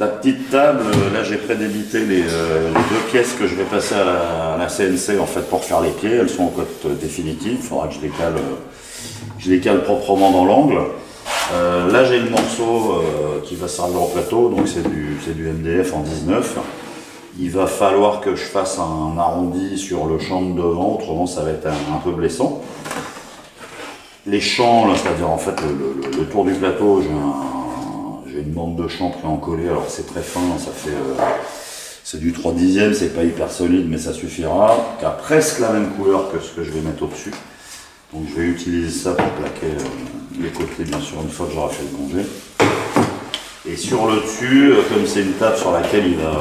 La petite table, là j'ai prédébité les deux pièces que je vais passer à la CNC en fait pour faire les pieds. Elles sont en cote définitive, il faudra que je les cale proprement dans l'angle. Là j'ai le morceau qui va servir au plateau, donc c'est du MDF en 19. Il va falloir que je fasse un arrondi sur le champ de devant, autrement ça va être un peu blessant. Les champs, c'est-à-dire en fait le tour du plateau, j'ai une bande de champ pré-encollée, alors c'est très fin, ça fait c'est du 3/10, c'est pas hyper solide mais ça suffira, qui a presque la même couleur que ce que je vais mettre au-dessus. Donc je vais utiliser ça pour plaquer les côtés bien sûr une fois que j'aurai fait le congé. Et sur le dessus, comme c'est une table sur laquelle il va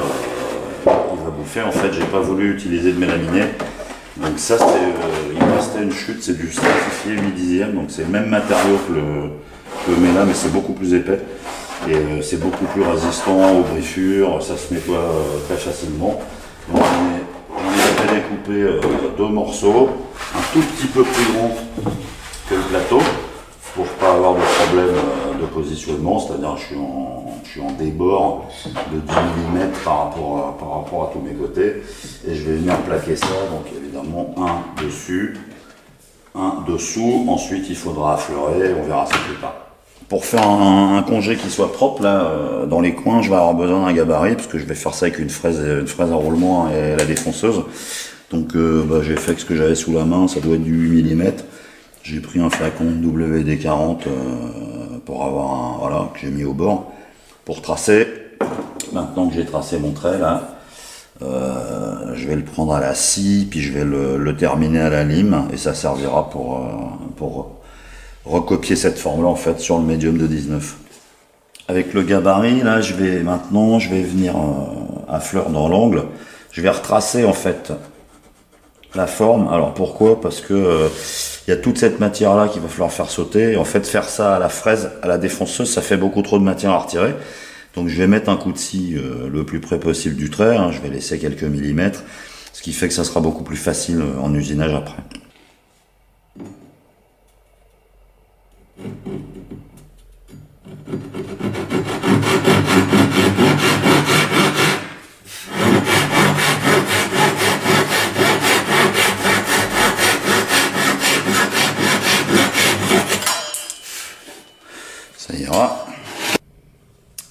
bouffer, en fait j'ai pas voulu utiliser de mélaminé. Donc ça il me restait une chute, c'est du stratifié 8/10, donc c'est le même matériau que le méla mais c'est beaucoup plus épais. Et c'est beaucoup plus résistant aux griffures, ça se nettoie très facilement. Donc j'en ai découpé deux morceaux, un tout petit peu plus grand que le plateau, pour pas avoir de problème de positionnement, c'est-à-dire je suis en débord de 10 mm par rapport à tous mes côtés. Et je vais venir plaquer ça, donc évidemment un dessus, un dessous, ensuite il faudra affleurer, on verra ça plus tard. Pour faire un congé qui soit propre, là, dans les coins, je vais avoir besoin d'un gabarit, parce que je vais faire ça avec une fraise à roulement et la défonceuse. Donc j'ai fait ce que j'avais sous la main, ça doit être du 8 mm. J'ai pris un flacon WD-40 pour avoir un, voilà, que j'ai mis au bord, pour tracer. Maintenant que j'ai tracé mon trait, là, je vais le prendre à la scie, puis je vais le terminer à la lime, et ça servira pour recopier cette forme là en fait sur le médium de 19. Avec le gabarit là je vais venir à fleur dans l'angle, je vais retracer en fait la forme. Alors pourquoi? Parce que il y a toute cette matière là qu'il va falloir faire sauter, et en fait faire ça à la fraise, à la défonceuse, ça fait beaucoup trop de matière à retirer. Donc je vais mettre un coup de scie le plus près possible du trait, hein. Je vais laisser quelques millimètres, ce qui fait que ça sera beaucoup plus facile en usinage après. Ça ira.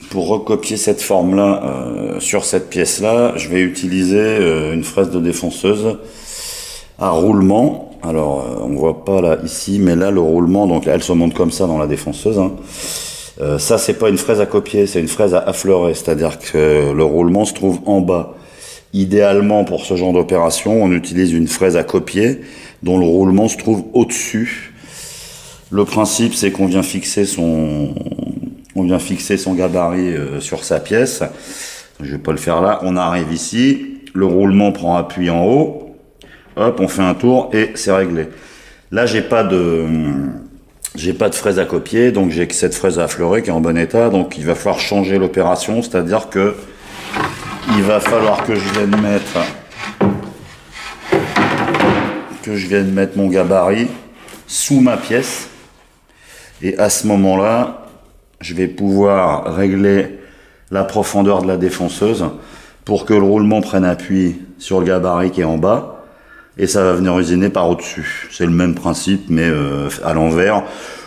Pour recopier cette forme-là sur cette pièce-là, je vais utiliser une fraise de défonceuse à roulement. Alors, on voit pas là ici, mais là le roulement, donc là, elle se monte comme ça dans la défonceuse. Hein. Ça, c'est pas une fraise à copier, c'est une fraise à affleurer, c'est-à-dire que le roulement se trouve en bas. Idéalement, pour ce genre d'opération, on utilise une fraise à copier dont le roulement se trouve au-dessus. Le principe, c'est qu'on vient fixer son gabarit sur sa pièce. Je vais pas le faire là. On arrive ici, le roulement prend appui en haut. Hop, on fait un tour et c'est réglé. Là, j'ai pas de fraise à copier, donc j'ai que cette fraise à affleurer qui est en bon état. Donc, il va falloir changer l'opération, c'est-à-dire que il va falloir que je vienne mettre mon gabarit sous ma pièce. Et à ce moment-là, je vais pouvoir régler la profondeur de la défonceuse pour que le roulement prenne appui sur le gabarit qui est en bas. Et ça va venir usiner par au-dessus. C'est le même principe, mais à l'envers.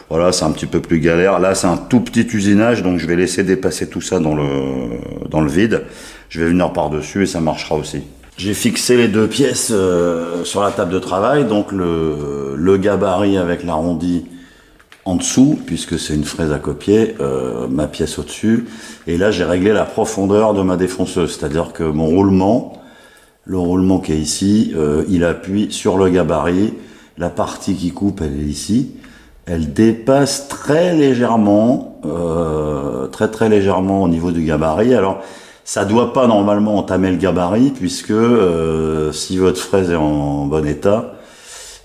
Voilà, c'est un petit peu plus galère. Là, c'est un tout petit usinage, donc je vais laisser dépasser tout ça dans le vide. Je vais venir par-dessus et ça marchera aussi. J'ai fixé les deux pièces sur la table de travail, donc le gabarit avec l'arrondi en dessous, puisque c'est une fraise à copier, ma pièce au-dessus. Et là, j'ai réglé la profondeur de ma défonceuse, c'est-à-dire que mon roulement, le roulement qui est ici, il appuie sur le gabarit. La partie qui coupe, elle est ici. Elle dépasse très légèrement, très légèrement au niveau du gabarit. Alors, ça doit pas normalement entamer le gabarit, puisque si votre fraise est en bon état,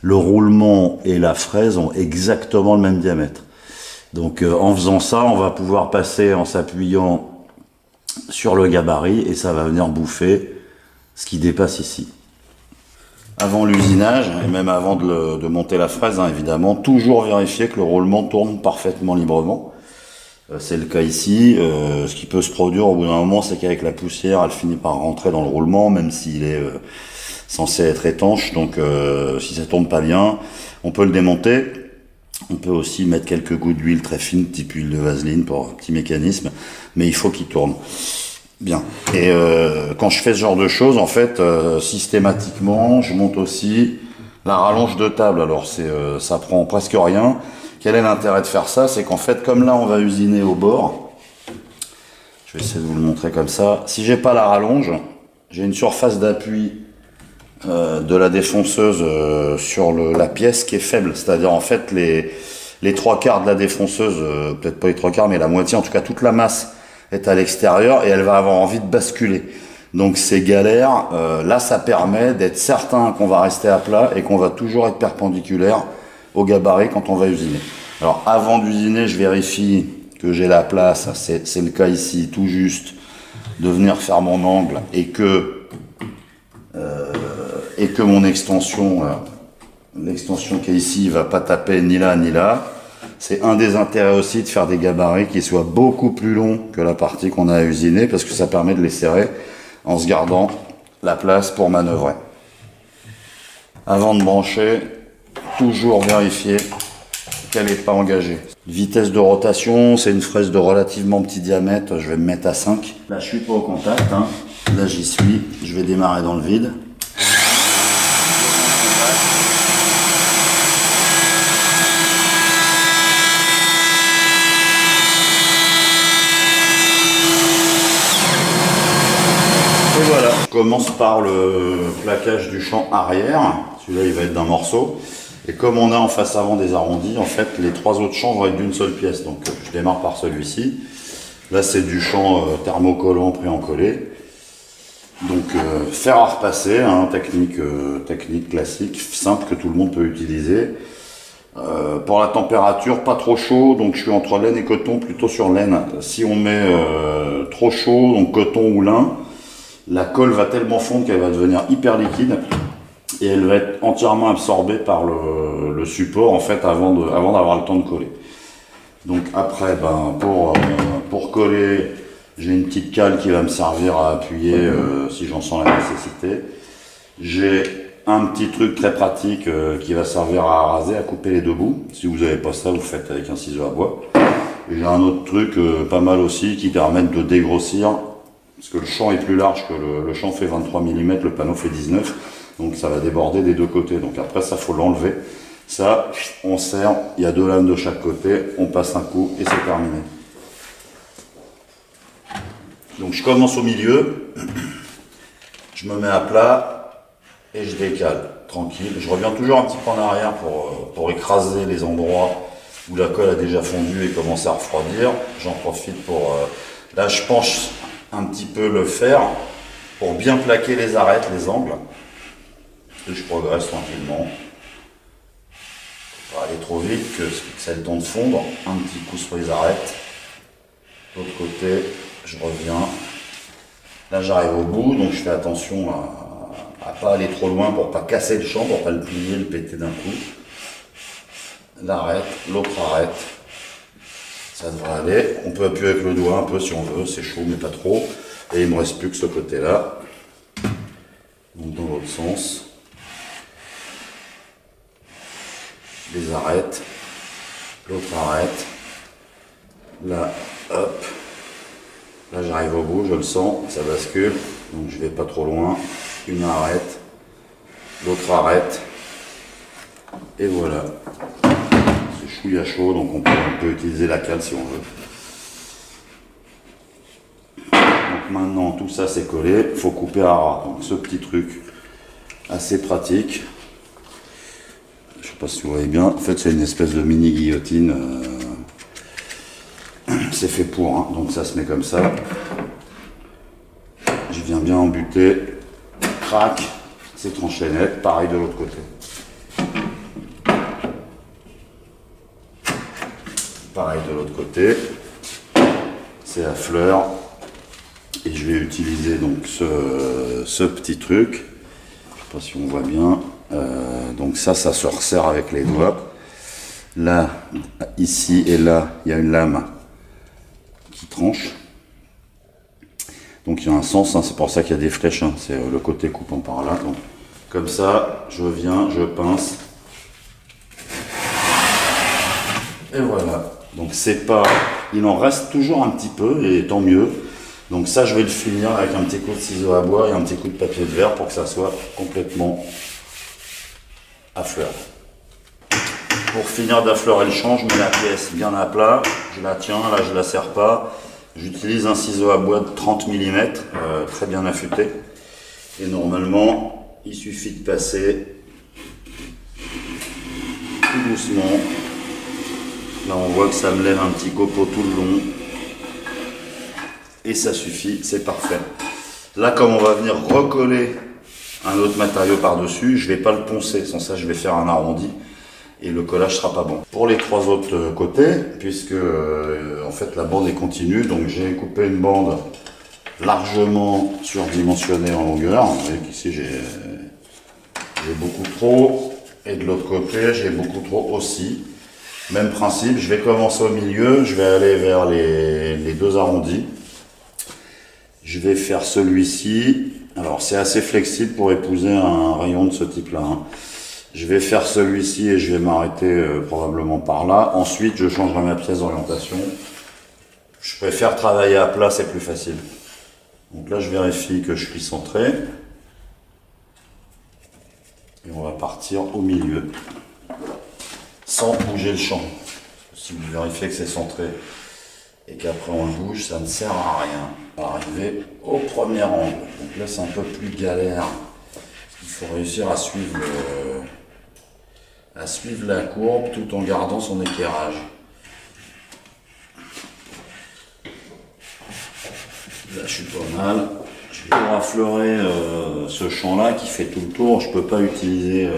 le roulement et la fraise ont exactement le même diamètre. Donc, en faisant ça, on va pouvoir passer en s'appuyant sur le gabarit et ça va venir bouffer ce qui dépasse ici. Avant l'usinage, et même avant de monter la fraise, hein, évidemment, toujours vérifier que le roulement tourne parfaitement librement. C'est le cas ici. Ce qui peut se produire au bout d'un moment, c'est qu'avec la poussière, elle finit par rentrer dans le roulement, même s'il est censé être étanche. Donc si ça tourne pas bien, on peut le démonter. On peut aussi mettre quelques gouttes d'huile très fine, type huile de vaseline pour un petit mécanisme, mais il faut qu'il tourne bien. Et quand je fais ce genre de choses, en fait, systématiquement, je monte aussi la rallonge de table. Alors ça prend presque rien. Quel est l'intérêt de faire ça? C'est qu'en fait, comme là on va usiner au bord, je vais essayer de vous le montrer comme ça. Si j'ai pas la rallonge, j'ai une surface d'appui de la défonceuse sur la pièce qui est faible. C'est-à-dire en fait les trois quarts de la défonceuse, peut-être pas les trois quarts, mais la moitié, en tout cas toute la masse est à l'extérieur et elle va avoir envie de basculer. Donc c'est galère. Là ça permet d'être certain qu'on va rester à plat et qu'on va toujours être perpendiculaire au gabarit quand on va usiner. Alors avant d'usiner, je vérifie que j'ai la place, c'est le cas ici, tout juste, de venir faire mon angle et que mon extension, l'extension qui est ici, va pas taper ni là ni là. C'est un des intérêts aussi de faire des gabarits qui soient beaucoup plus longs que la partie qu'on a à usiner, parce que ça permet de les serrer en se gardant la place pour manœuvrer. Avant de brancher, toujours vérifier qu'elle n'est pas engagée. Vitesse de rotation, c'est une fraise de relativement petit diamètre, je vais me mettre à 5. Là je suis pas au contact, hein. Là j'y suis, je vais démarrer dans le vide. Et voilà, je commence par le plaquage du champ arrière, celui-là il va être d'un morceau. Et comme on a en face avant des arrondis, en fait, les trois autres champs vont être d'une seule pièce. Donc, je démarre par celui-ci. Là, c'est du champ thermocollant pré-encollé. Donc, fer à repasser, hein, technique classique, simple que tout le monde peut utiliser. Pour la température, pas trop chaud, donc je suis entre laine et coton, plutôt sur laine. Si on met trop chaud, donc coton ou lin, la colle va tellement fondre qu'elle va devenir hyper liquide. Et elle va être entièrement absorbée par le support en fait avant d'avoir le temps de coller. Donc après, pour coller, j'ai une petite cale qui va me servir à appuyer si j'en sens la nécessité. J'ai un petit truc très pratique qui va servir à raser, à couper les deux bouts. Si vous n'avez pas ça, vous faites avec un ciseau à bois. J'ai un autre truc pas mal aussi qui permet de dégrossir, parce que le champ est plus large que le champ fait 23 mm, le panneau fait 19. Donc ça va déborder des deux côtés. Donc après ça, faut l'enlever. Ça, on serre, il y a deux lames de chaque côté, on passe un coup et c'est terminé. Donc je commence au milieu, je me mets à plat et je décale, tranquille. Je reviens toujours un petit peu en arrière pour écraser les endroits où la colle a déjà fondu et commence à refroidir. J'en profite pour... là, je penche un petit peu le fer pour bien plaquer les arêtes, les angles. Et je progresse tranquillement. Pas aller trop vite, que ça ait le temps de fondre. Un petit coup sur les arêtes. De l'autre côté, je reviens. Là, j'arrive au bout, donc je fais attention à pas aller trop loin pour pas casser le champ, pour pas le plier, le péter d'un coup. L'arête, l'autre arête. Ça devrait aller. On peut appuyer avec le doigt un peu si on veut, c'est chaud mais pas trop. Et il me reste plus que ce côté-là. Donc dans l'autre sens. Les arêtes, l'autre arrête, là, hop, là j'arrive au bout, je le sens, ça bascule, donc je vais pas trop loin, une arrête, l'autre arrête, et voilà, c'est chouïa chaud, donc on peut utiliser la cale si on veut. Donc maintenant tout ça c'est collé, il faut couper à ras, donc ce petit truc assez pratique. Je sais pas si vous voyez bien, en fait c'est une espèce de mini guillotine, c'est fait pour, hein. Donc ça se met comme ça, je viens bien embuter, crac, c'est tranché net, pareil de l'autre côté. Pareil de l'autre côté, c'est à fleur, et je vais utiliser donc ce petit truc, je sais pas si on voit bien. Donc ça se resserre avec les doigts. Là, ici et là, il y a une lame qui tranche. Donc il y a un sens, hein, c'est pour ça qu'il y a des flèches, hein, c'est le côté coupant par là. Donc, comme ça, je viens, je pince. Et voilà. Donc c'est pas... Il en reste toujours un petit peu, et tant mieux. Donc ça, je vais le finir avec un petit coup de ciseau à bois et un petit coup de papier de verre pour que ça soit complètement affleuré. Pour finir d'affleurer le champ, je mets la pièce bien à plat, je la tiens, là je la serre pas. J'utilise un ciseau à bois de 30 mm, très bien affûté. Et normalement, il suffit de passer tout doucement. Là on voit que ça me lève un petit copeau tout le long. Et ça suffit, c'est parfait. Là, comme on va venir recoller un autre matériau par-dessus, je ne vais pas le poncer. Sans ça, je vais faire un arrondi et le collage sera pas bon. Pour les trois autres côtés, puisque en fait la bande est continue, donc j'ai coupé une bande largement surdimensionnée en longueur. Vous voyez qu'ici j'ai beaucoup trop, et de l'autre côté j'ai beaucoup trop aussi. Même principe, je vais commencer au milieu, je vais aller vers les deux arrondis. Je vais faire celui-ci. Alors c'est assez flexible pour épouser un rayon de ce type-là, hein. Je vais faire celui-ci et je vais m'arrêter probablement par là. Ensuite, je changerai ma pièce d'orientation. Je préfère travailler à plat, c'est plus facile. Donc là, je vérifie que je suis centré. Et on va partir au milieu, sans bouger le champ. Si vous vérifiez que c'est centré et qu'après on le bouge, ça ne sert à rien. On va arriver au premier angle. Donc là, c'est un peu plus galère. Il faut réussir à suivre la courbe tout en gardant son éclairage. Là, je suis pas mal. Pour affleurer ce champ-là qui fait tout le tour, je peux pas utiliser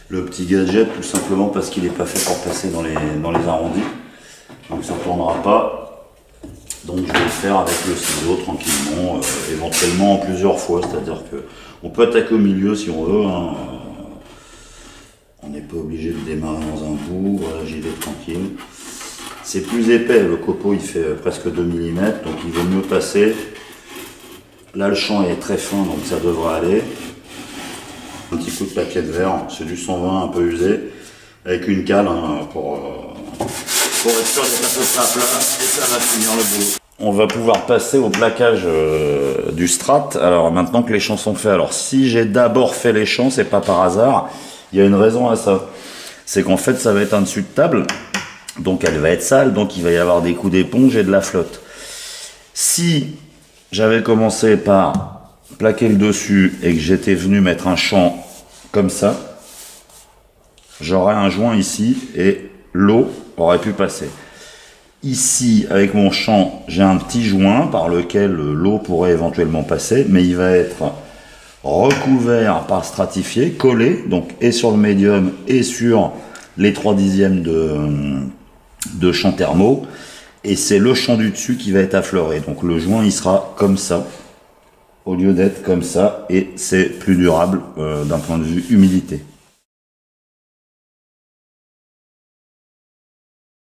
le petit gadget tout simplement parce qu'il n'est pas fait pour passer dans les arrondis. Donc ça ne tournera pas. Donc je vais le faire avec le ciseau tranquillement, éventuellement en plusieurs fois. C'est-à-dire que on peut attaquer au milieu si on veut, hein. On n'est pas obligé de démarrer dans un bout, voilà, j'y vais tranquille. C'est plus épais, le copeau il fait presque 2 mm, donc il vaut mieux passer. Là le champ est très fin, donc ça devrait aller. Un petit coup de papier de verre, c'est du 120 un peu usé, avec une cale, hein, pour être sûr d'être à peu près à plat, et ça va finir le boulot. On va pouvoir passer au plaquage du strat. Alors maintenant que les champs sont faits, alors si j'ai d'abord fait les champs, c'est pas par hasard. Il y a une raison à ça, c'est qu'en fait ça va être un dessus de table, donc elle va être sale, donc il va y avoir des coups d'éponge et de la flotte. Si j'avais commencé par plaquer le dessus et que j'étais venu mettre un champ comme ça, j'aurais un joint ici et l'eau aurait pu passer. Ici, avec mon champ, j'ai un petit joint par lequel l'eau pourrait éventuellement passer, mais il va être recouvert par stratifié, collé, donc et sur le médium et sur les 3/10 de champ thermo, et c'est le champ du dessus qui va être affleuré. Donc le joint il sera comme ça, au lieu d'être comme ça, et c'est plus durable d'un point de vue humidité.